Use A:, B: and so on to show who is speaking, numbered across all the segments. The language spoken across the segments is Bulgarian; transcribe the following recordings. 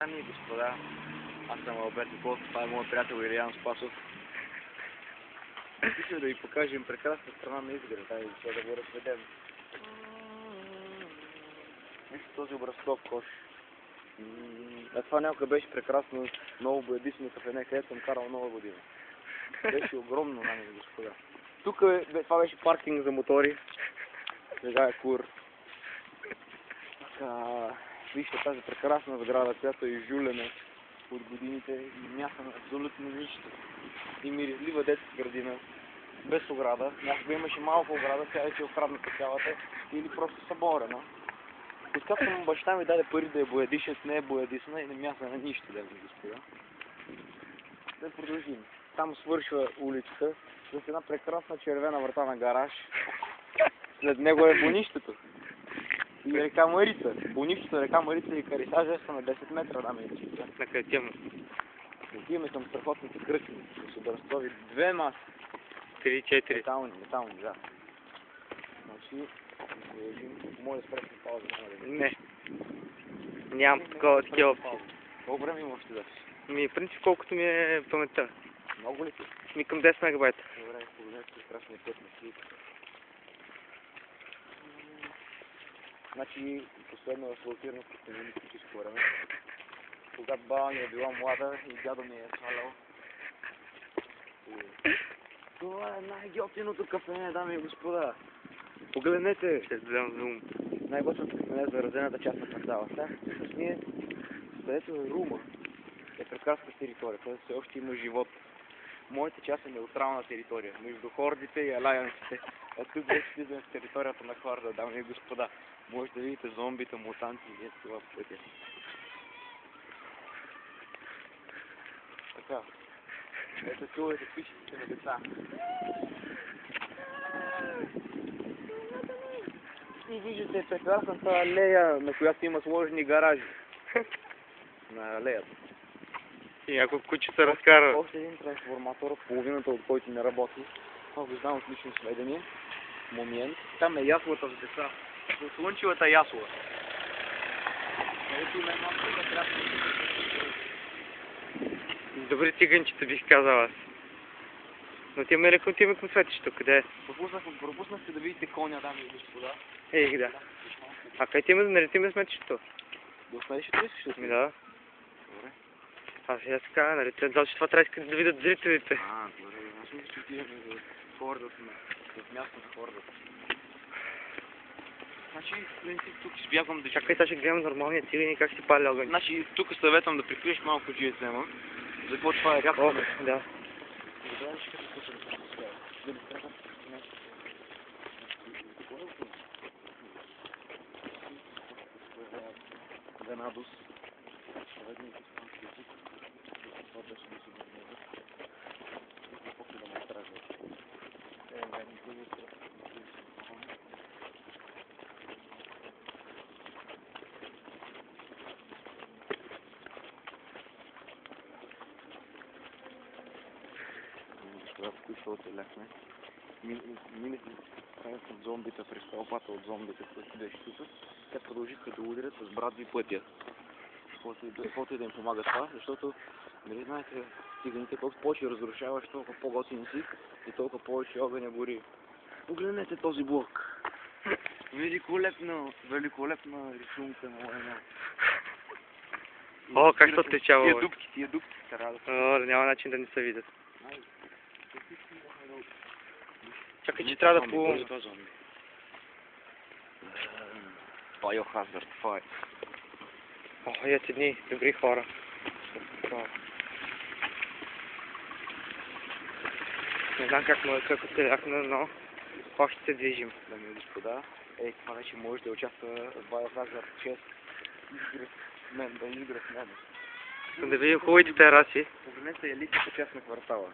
A: Дами и господа, аз съм Алберт Николов, това е моят приятел Илиян Спасов. Искам да ви покажем прекрасна страна на Изгрев, ще да го разсветем. Вижте този образцов кош. Това някога беше прекрасно, много боядисано кафене, където съм карал нова година. Беше огромно, дами и господа. Тук това беше паркинг за мотори. Сега е кур. Вижте тази прекрасна сграда, която е изжулена от годините и няма абсолютно нищо. И миризлива детска градина, без ограда. Някога имаше малко ограда, сега вече е открадната цялата или просто съборена. Откакто баща ми даде пари да я боядишат, не е боядисана и не мяса на нищо, дами и господа. Да продължим. Там свършва улицата с една прекрасна червена врата на гараж. След него е бонището. И река Марица. Бонището, река Марица и Карисажа са на 10 метра, дами и господа.
B: На къде тема?
A: Отиваме към страхотните кръчми с образцови 2 маси.
B: 3-4.
A: Метални, да. Значи, може да спреш на пауза.
B: Не. Нямам такива опции.
A: Колко време има още да си?
B: В принцип колкото ми е паметта.
A: Много ли си?
B: Към 10 мегабайта.
A: Добре, погледнете страшния път на си. Значи, последно асфалтирано по комунистическо време. Когато баба ми е била млада и дядо ми е свалял. Това е най-готиното кафене, дами и господа. Погледнете!
B: Ще дадам зум.
A: Най-готиното кафене е заразената част на квартала. Всъщност ние, където е Рума, е прекрасна територия, където все още има живот. Моята част е неутрална територия, между хордите и алайанците. А тук вече влизаме в територията на хорда, дами и господа. Може да видите зомбите, мутанти и ето това в пътя. Така. Ето чувате пишите на деца. И виждате прекрасната алея, на която има сложени гаражи. На алеята.
B: И няколко кучета разкара.
A: Още един трансформатор, половината от който не работи. Това го знам от лично сведение. Момент. Там е яслата за деца. Слънчевата ясла. Ето има една прекрасна.
B: Добри циганчета бих казал аз. Но ти ме рекал, ти ме към светището, къде е?
A: Пропуснахте да видите коня, дами и господа.
B: Ей, да. А къде ти ме, нали ти ме сметището?
A: Да останеш ли сметището?
B: Да.
A: Добре.
B: Аз сега така, нали, значи това трябва да видят зрителите.
A: Добре. Аз мисля, че отиваме за хордата, в място на хордата. Значи, в принцип, тук избягвам да...
B: Чакай, сега ще гледам нормалния цигани как си пали огън.
A: Значи, тук съветвам да прикриеш малко GSM-а. За какво това е рядко?
B: Да.
A: Венадус. Това включва оцеляхме. Минахме от зомбите през тълпата от зомбите, които беше тук. Те продължиха да ударят с брадви пътя. Каквото и да им помага това, защото, нали знаете, циганите, колкото повече разрушаваш, толкова по-готин си и толкова повече огъня гори. Погледнете този блок. Великолепна рисунка на война.
B: О, как се отличава?
A: Тия дупки се радват.
B: Няма начин да не се видят. Чакай, че трябва да плувам.
A: Biohazard 5.
B: О, ето дни, добри хора. Не знам как оцеляхме, но още се движим.
A: Дами и господа, това вече може да участва в Biohazard 6. Изгрев с мен.
B: Искам да видим хубавите тераси.
A: Погледнете елитната част на квартала.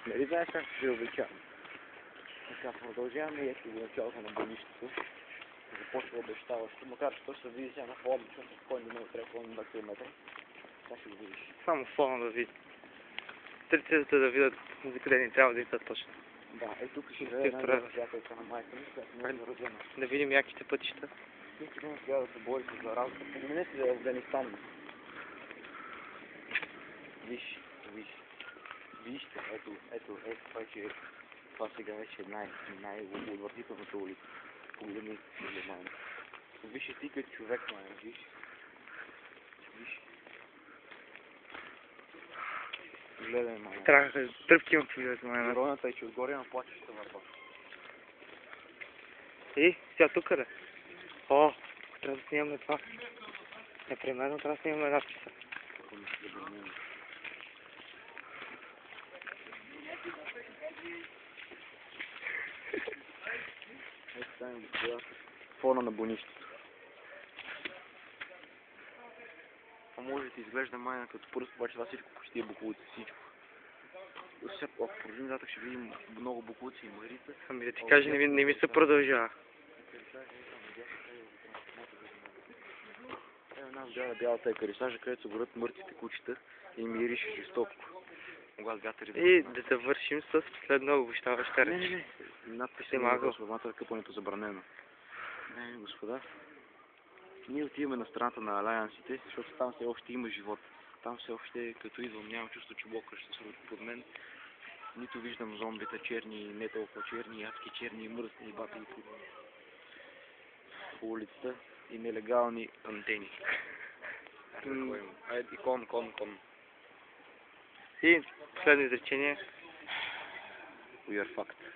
A: Нали знаеш как ще се увеличавам? Така, продължаваме и ето до началото на бонището. Започва обещаващо, макар че то ще се види сега на фон, защото спокойно не трябва фон на 2 км. Това ще го видиш.
B: Само фона да види. Триците да видят за къде ни трябва да идват точно.
A: Да, тук ще даде една приятелка на майка ми, която не е родена.
B: Да видим яките пътища.
A: Всеки един трябва да се бори за работа. Погледнете за Афганистан. Вижте, ето, това сега вече е най-отвратителната улица. Погледнете си, майна. Виж ти като човек, майна, виж. Гледай, майна.
B: Трябва тръпки имам поглед, майна.
A: Иронията е, че отгоре има плачеща върва.
B: Сега тук ли? О, тук трябва да снимаме това. Непременно трябва да снимаме надписа.
A: Фона на бонището. А може да изглежда майна като пръст, обаче това всичко почти е буклуци, всичко. Ако продължим нататък ще видим много буклуци и мъгрица.
B: Ами да ти кажа, не ми се продължава.
A: Една сграда бялата екарисажа, където се горят мъртвите кучета и мирише жестоко. Когато вятър
B: И да завършим с последно обещаваща реч.
A: Не. Надпис е на трансформатора, къпането забранено. Не, господа. Ние отиваме на страната на алиансите, защото там все още има живот. Там все още, като идвам, нямам чувство, че блока ще се срути под мен. Нито виждам зомбита черни, не толкова черни, адски черни и мръсни бати по улицата и нелегални антени. Айде, кон.
B: И последно изречение.
A: We are fucked.